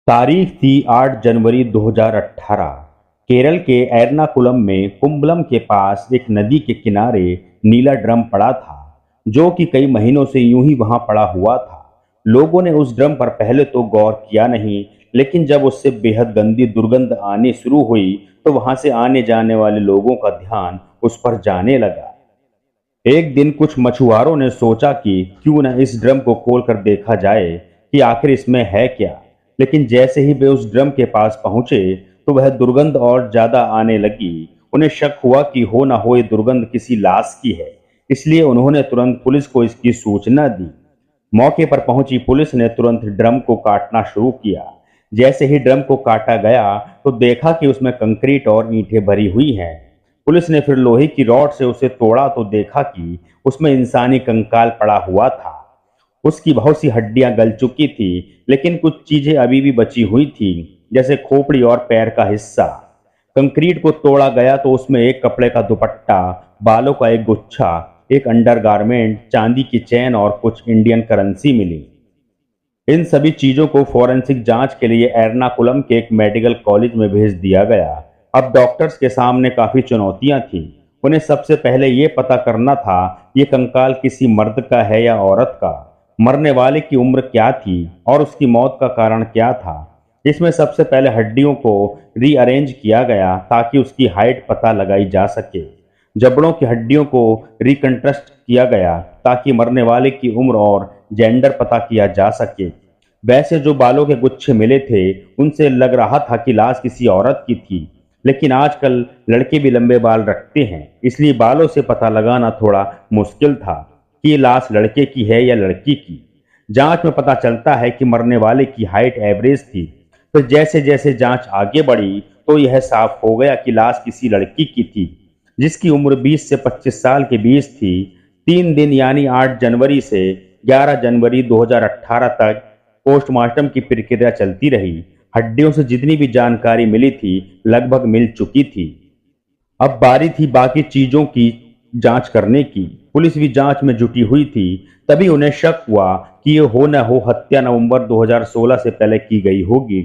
तारीख थी 8 जनवरी 2018। केरल के एर्नाकुलम में कुंबलम के पास एक नदी के किनारे नीला ड्रम पड़ा था, जो कि कई महीनों से यूं ही वहां पड़ा हुआ था। लोगों ने उस ड्रम पर पहले तो गौर किया नहीं, लेकिन जब उससे बेहद गंदी दुर्गंध आनी शुरू हुई तो वहां से आने जाने वाले लोगों का ध्यान उस पर जाने लगा। एक दिन कुछ मछुआरों ने सोचा कि क्यों न इस ड्रम को खोलकर देखा जाए कि आखिर इसमें है क्या। लेकिन जैसे ही वे उस ड्रम के पास पहुंचे तो वह दुर्गंध और ज्यादा आने लगी। उन्हें शक हुआ कि हो न हो ये दुर्गंध किसी लाश की है, इसलिए उन्होंने तुरंत पुलिस को इसकी सूचना दी। मौके पर पहुंची पुलिस ने तुरंत ड्रम को काटना शुरू किया। जैसे ही ड्रम को काटा गया तो देखा कि उसमें कंक्रीट और ईंटें भरी हुई हैं। पुलिस ने फिर लोहे की रॉड से उसे तोड़ा तो देखा कि उसमें इंसानी कंकाल पड़ा हुआ था। उसकी बहुत सी हड्डियां गल चुकी थी, लेकिन कुछ चीजें अभी भी बची हुई थी, जैसे खोपड़ी और पैर का हिस्सा। कंक्रीट को तोड़ा गया तो उसमें एक कपड़े का दुपट्टा, बालों का एक गुच्छा, एक अंडरगारमेंट, चांदी की चेन और कुछ इंडियन करेंसी मिली। इन सभी चीजों को फॉरेंसिक जांच के लिए एर्नाकुलम के एक मेडिकल कॉलेज में भेज दिया गया। अब डॉक्टर्स के सामने काफी चुनौतियां थीं। उन्हें सबसे पहले ये पता करना था ये कंकाल किसी मर्द का है या औरत का, मरने वाले की उम्र क्या थी और उसकी मौत का कारण क्या था। इसमें सबसे पहले हड्डियों को रीअरेंज किया गया ताकि उसकी हाइट पता लगाई जा सके। जबड़ों की हड्डियों को रिकंस्ट्रक्ट किया गया ताकि मरने वाले की उम्र और जेंडर पता किया जा सके। वैसे जो बालों के गुच्छे मिले थे उनसे लग रहा था कि लाश किसी औरत की थी, लेकिन आजकल लड़के भी लंबे बाल रखते हैं, इसलिए बालों से पता लगाना थोड़ा मुश्किल था कि ये लाश लड़के की है या लड़की की। जांच में पता चलता है कि मरने वाले की हाइट एवरेज थी। फिर जैसे जैसे जांच आगे बढ़ी तो यह साफ हो गया कि लाश किसी लड़की की थी, जिसकी उम्र 20 से 25 साल के बीच थी। 3 दिन यानी 8 जनवरी से 11 जनवरी 2018 तक पोस्टमार्टम की प्रक्रिया चलती रही। हड्डियों से जितनी भी जानकारी मिली थी लगभग मिल चुकी थी। अब बारी थी बाकी चीजों की जांच करने की। पुलिस भी जांच में जुटी हुई थी। तभी उन्हें शक हुआ कि ये हो न हो हत्या नवंबर 2016 से पहले की गई होगी,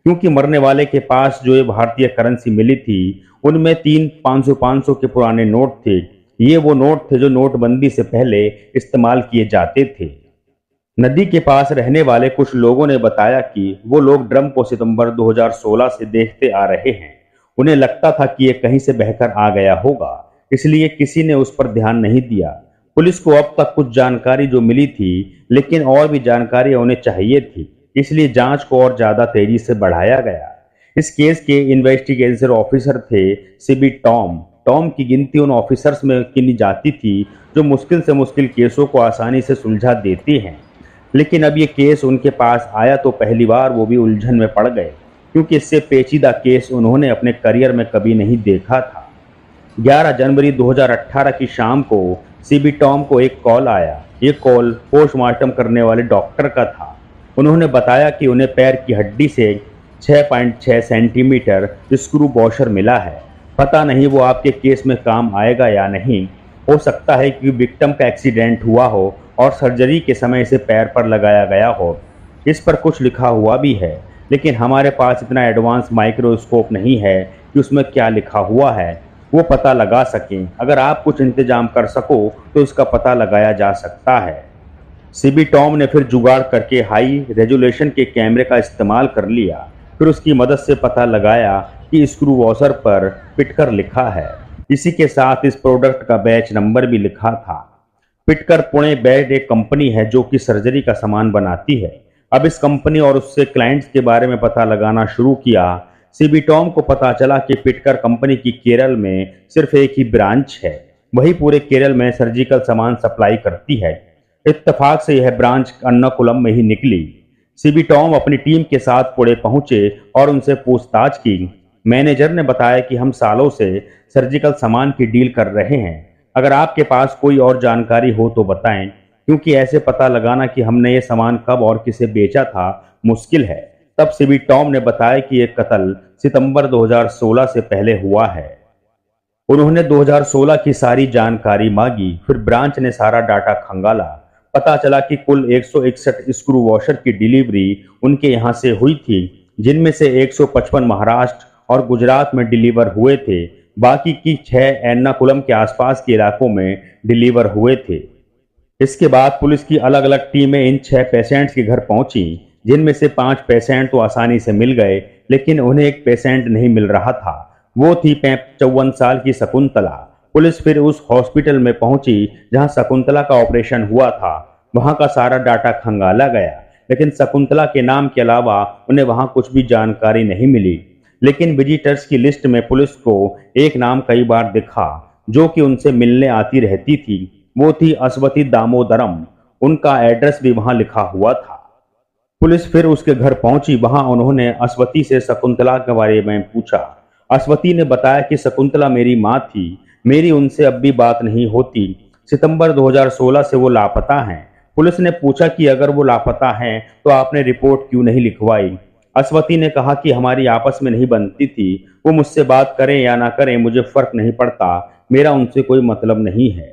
क्योंकि मरने वाले के पास जो ये भारतीय करेंसी मिली थी उनमें 3 500 के पुराने नोट थे। ये वो नोट थे जो नोटबंदी से पहले इस्तेमाल किए जाते थे। नदी के पास रहने वाले कुछ लोगों ने बताया कि वो लोग ड्रम को सितंबर 2016 से देखते आ रहे हैं। उन्हें लगता था कि ये कहीं से बहकर आ गया होगा, इसलिए किसी ने उस पर ध्यान नहीं दिया। पुलिस को अब तक कुछ जानकारी जो मिली थी, लेकिन और भी जानकारी उन्हें चाहिए थी, इसलिए जांच को और ज्यादा तेजी से बढ़ाया गया। इस केस के इन्वेस्टिगेशन ऑफिसर थे सीबी टॉम। टॉम की गिनती उन ऑफिसर्स में गिनी जाती थी जो मुश्किल से मुश्किल केसों को आसानी से सुलझा देते हैं। लेकिन अब ये केस उनके पास आया तो पहली बार वो भी उलझन में पड़ गए, क्योंकि इससे पेचीदा केस उन्होंने अपने करियर में कभी नहीं देखा था। 11 जनवरी 2018 की शाम को सीबी टॉम को एक कॉल आया। ये कॉल पोस्टमार्टम करने वाले डॉक्टर का था। उन्होंने बताया कि उन्हें पैर की हड्डी से 6.6 सेंटीमीटर स्क्रू वॉशर मिला है। पता नहीं वो आपके केस में काम आएगा या नहीं। हो सकता है कि विक्टिम का एक्सीडेंट हुआ हो और सर्जरी के समय इसे पैर पर लगाया गया हो। इस पर कुछ लिखा हुआ भी है, लेकिन हमारे पास इतना एडवांस माइक्रोस्कोप नहीं है कि उसमें क्या लिखा हुआ है वो पता लगा सकें। अगर आप कुछ इंतजाम कर सको तो इसका पता लगाया जा सकता है। सीबी टॉम ने फिर जुगाड़ करके हाई रेजोल्यूशन के कैमरे का इस्तेमाल कर लिया। फिर उसकी मदद से पता लगाया कि स्क्रू वॉशर पर पिटकर लिखा है। इसी के साथ इस प्रोडक्ट का बैच नंबर भी लिखा था। पिटकर पुणे बेड एक कंपनी है जो कि सर्जरी का सामान बनाती है। अब इस कंपनी और उससे क्लाइंट्स के बारे में पता लगाना शुरू किया। सीबी टॉम को पता चला कि पिटकर कंपनी की केरल में सिर्फ एक ही ब्रांच है, वही पूरे केरल में सर्जिकल सामान सप्लाई करती है। इत्तेफाक से यह ब्रांच अन्नाकुलम में ही निकली। सीबी टॉम अपनी टीम के साथ पुणे पहुंचे और उनसे पूछताछ की। मैनेजर ने बताया कि हम सालों से सर्जिकल सामान की डील कर रहे हैं। अगर आपके पास कोई और जानकारी हो तो बताएं, क्योंकि ऐसे पता लगाना कि हमने ये सामान कब और किसे बेचा था मुश्किल है। तब सीबी टॉम ने बताया कि यह कत्ल सितंबर 2016 से पहले हुआ है। उन्होंने 2016 की सारी जानकारी मांगी। फिर ब्रांच ने सारा डाटा खंगाला। पता चला कि कुल 161 स्क्रू वॉशर की डिलीवरी उनके यहाँ से हुई थी, जिनमें से 155 महाराष्ट्र और गुजरात में डिलीवर हुए थे। बाकी की 6 एर्नाकुलम के आसपास के इलाकों में डिलीवर हुए थे। इसके बाद पुलिस की अलग अलग टीमें इन 6 पेशेंट्स के घर पहुंची, जिनमें से 5 पेशेंट तो आसानी से मिल गए, लेकिन उन्हें एक पेशेंट नहीं मिल रहा था। वो थी 54 साल की शकुंतला। पुलिस फिर उस हॉस्पिटल में पहुंची जहां शकुंतला का ऑपरेशन हुआ था। वहां का सारा डाटा खंगाला गया, लेकिन शकुंतला के नाम के अलावा उन्हें वहां कुछ भी जानकारी नहीं मिली। लेकिन विजिटर्स की लिस्ट में पुलिस को एक नाम कई बार दिखा, जो कि उनसे मिलने आती रहती थी। वो थी अस्वती दामोदरम। उनका एड्रेस भी वहां लिखा हुआ था। पुलिस फिर उसके घर पहुंची। वहां उन्होंने अस्वती से शकुंतला के बारे में पूछा। अस्वती ने बताया कि शकुंतला मेरी मां थी, मेरी उनसे अब भी बात नहीं होती। सितंबर 2016 से वो लापता हैं। पुलिस ने पूछा कि अगर वो लापता हैं तो आपने रिपोर्ट क्यों नहीं लिखवाई। अस्वती ने कहा कि हमारी आपस में नहीं बनती थी, वो मुझसे बात करें या ना करें मुझे फर्क नहीं पड़ता, मेरा उनसे कोई मतलब नहीं है।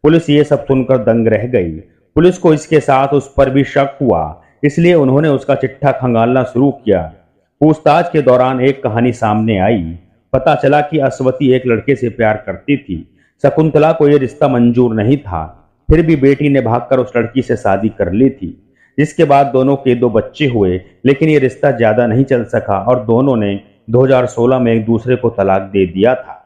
पुलिस ये सब सुनकर दंग रह गई। पुलिस को इसके साथ उस पर भी शक हुआ, इसलिए उन्होंने उसका चिट्ठा खंगालना शुरू किया। पूछताछ के दौरान एक कहानी सामने आई। पता चला कि अस्वती एक लड़के से प्यार करती थी। शकुंतला को यह रिश्ता मंजूर नहीं था, फिर भी बेटी ने भागकर उस लड़की से शादी कर ली थी, जिसके बाद दोनों के 2 बच्चे हुए। लेकिन ये रिश्ता ज्यादा नहीं चल सका और दोनों ने 2016 में एक दूसरे को तलाक दे दिया था।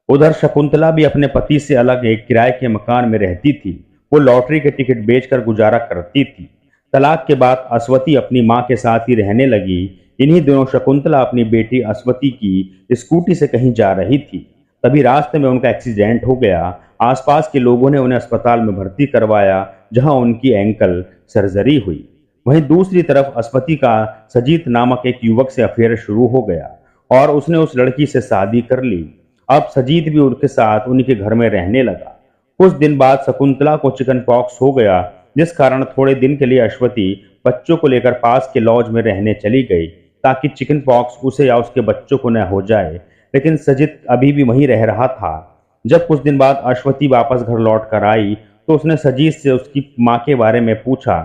उधर शकुंतला भी अपने पति से अलग एक किराए के मकान में रहती थी। वो लॉटरी के टिकट बेचकर गुजारा करती थी। तलाक के बाद अस्वती अपनी मां के साथ ही रहने लगी। इन्हीं दिनों शकुंतला अपनी बेटी अस्वती की स्कूटी से कहीं जा रही थी। तभी रास्ते में उनका एक्सीडेंट हो गया। आसपास के लोगों ने उन्हें अस्पताल में भर्ती करवाया, जहां उनकी एंकल सर्जरी हुई। वहीं दूसरी तरफ अस्वती का सजीत नामक एक युवक से अफेयर शुरू हो गया और उसने उस लड़की से शादी कर ली। अब सजीत भी उनके साथ उन्हीं के घर में रहने लगा। कुछ दिन बाद शकुंतला को चिकन पॉक्स हो गया, जिस कारण थोड़े दिन के लिए अस्वती बच्चों को लेकर पास के लॉज में रहने चली गई, ताकि चिकन पॉक्स उसे या उसके बच्चों को न हो जाए। लेकिन सजीत अभी भी वहीं रह रहा था। जब कुछ दिन बाद अस्वती वापस घर लौट कर आई तो उसने सजीत से उसकी मां के बारे में पूछा।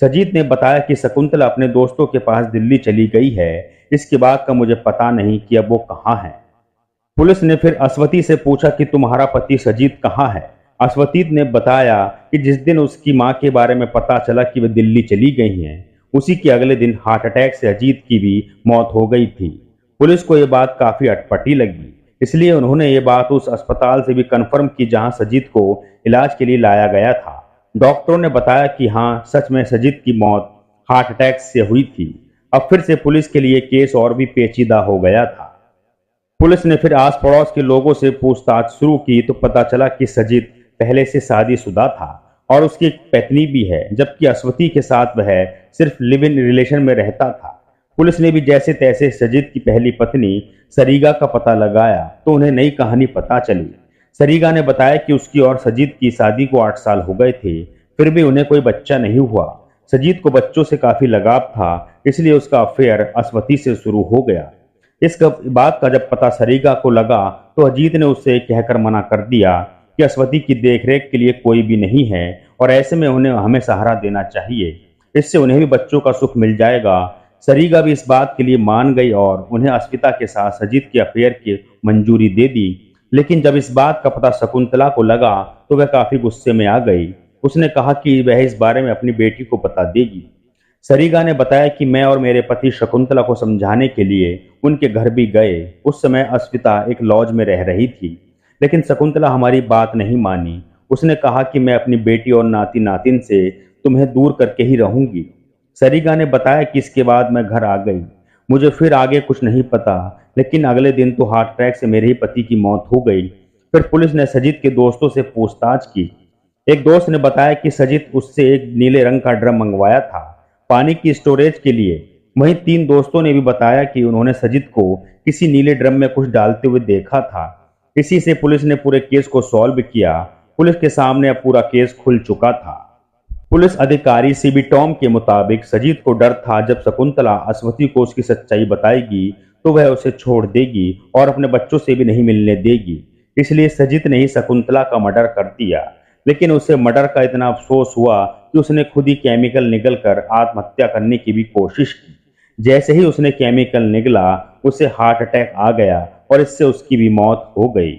सजीत ने बताया कि शकुंतला अपने दोस्तों के पास दिल्ली चली गई है। इसके बाद का मुझे पता नहीं कि अब वो कहाँ है। पुलिस ने फिर अस्वती से पूछा कि तुम्हारा पति सजीत कहाँ है। अस्वती ने बताया कि जिस दिन उसकी मां के बारे में पता चला कि वे दिल्ली चली गई हैं, उसी के अगले दिन हार्ट अटैक से अजीत की भी मौत हो गई थी। पुलिस को यह बात काफी अटपटी लगी, इसलिए उन्होंने ये बात उस अस्पताल से भी कंफर्म की जहां सजीत को इलाज के लिए लाया गया था। डॉक्टरों ने बताया कि हाँ, सच में सजीत की मौत हार्ट अटैक से हुई थी। अब फिर से पुलिस के लिए केस और भी पेचीदा हो गया था। पुलिस ने फिर आस पड़ोस के लोगों से पूछताछ शुरू की तो पता चला कि सजीत पहले से शादीशुदा था और उसकी एक पत्नी भी है, जबकि अस्वती के साथ वह सिर्फ लिव इन रिलेशन में रहता था। पुलिस ने भी जैसे तैसे सजीत की पहली पत्नी सरीगा का पता लगाया तो उन्हें नई कहानी पता चली। सरीगा ने बताया कि उसकी और सजीत की शादी को 8 साल हो गए थे, फिर भी उन्हें कोई बच्चा नहीं हुआ। सजीत को बच्चों से काफी लगाव था, इसलिए उसका अफेयर अस्वती से शुरू हो गया। इस बात का जब पता सरीगा को लगा तो अजीत ने उससे कहकर मना कर दिया कि अस्वती की देखरेख के लिए कोई भी नहीं है और ऐसे में उन्हें हमें सहारा देना चाहिए, इससे उन्हें भी बच्चों का सुख मिल जाएगा। सरीगा भी इस बात के लिए मान गई और उन्हें अस्मिता के साथ सजीत के अफेयर की मंजूरी दे दी। लेकिन जब इस बात का पता शकुंतला को लगा तो वह काफी गुस्से में आ गई। उसने कहा कि वह इस बारे में अपनी बेटी को बता देगी। सरीगा ने बताया कि मैं और मेरे पति शकुंतला को समझाने के लिए उनके घर भी गए। उस समय अस्मिता एक लॉज में रह रही थी, लेकिन शकुंतला हमारी बात नहीं मानी। उसने कहा कि मैं अपनी बेटी और नाती नातिन से तुम्हें दूर करके ही रहूंगी। सरीगा ने बताया कि इसके बाद मैं घर आ गई। मुझे फिर आगे कुछ नहीं पता, लेकिन अगले दिन तो हार्ट अटैक से मेरे ही पति की मौत हो गई। फिर पुलिस ने सजीत के दोस्तों से पूछताछ की। एक दोस्त ने बताया कि सजीत उससे एक नीले रंग का ड्रम मंगवाया था पानी की स्टोरेज के लिए। वहीं 3 दोस्तों ने भी बताया कि उन्होंने सजीत को किसी नीले ड्रम में कुछ डालते हुए देखा था। इसी से पुलिस ने पूरे केस को सॉल्व किया। पुलिस के सामने अब पूरा केस खुल चुका था। पुलिस अधिकारी सीबी टॉम के मुताबिक सजीत को डर था जब शकुंतला अस्वती को उसकी सच्चाई बताएगी तो वह उसे छोड़ देगी और अपने बच्चों से भी नहीं मिलने देगी। इसलिए सजीत ने ही शकुंतला का मर्डर कर दिया। लेकिन उसे मर्डर का इतना अफसोस हुआ कि उसने खुद ही केमिकल निगल कर आत्महत्या करने की भी कोशिश की। जैसे ही उसने केमिकल निगला उसे हार्ट अटैक आ गया और इससे उसकी भी मौत हो गई।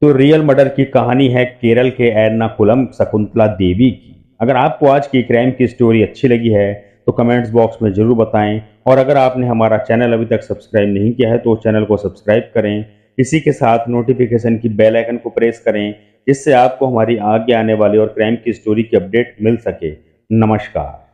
तो रियल मर्डर की कहानी है केरल के एर्नाकुलम शकुंतला देवी की। अगर आपको आज की क्राइम की स्टोरी अच्छी लगी है तो कमेंट्स बॉक्स में जरूर बताएं, और अगर आपने हमारा चैनल अभी तक सब्सक्राइब नहीं किया है तो चैनल को सब्सक्राइब करें। इसी के साथ नोटिफिकेशन की बेल आइकन को प्रेस करें, जिससे आपको हमारी आगे आने वाली और क्राइम की स्टोरी की अपडेट मिल सके। नमस्कार।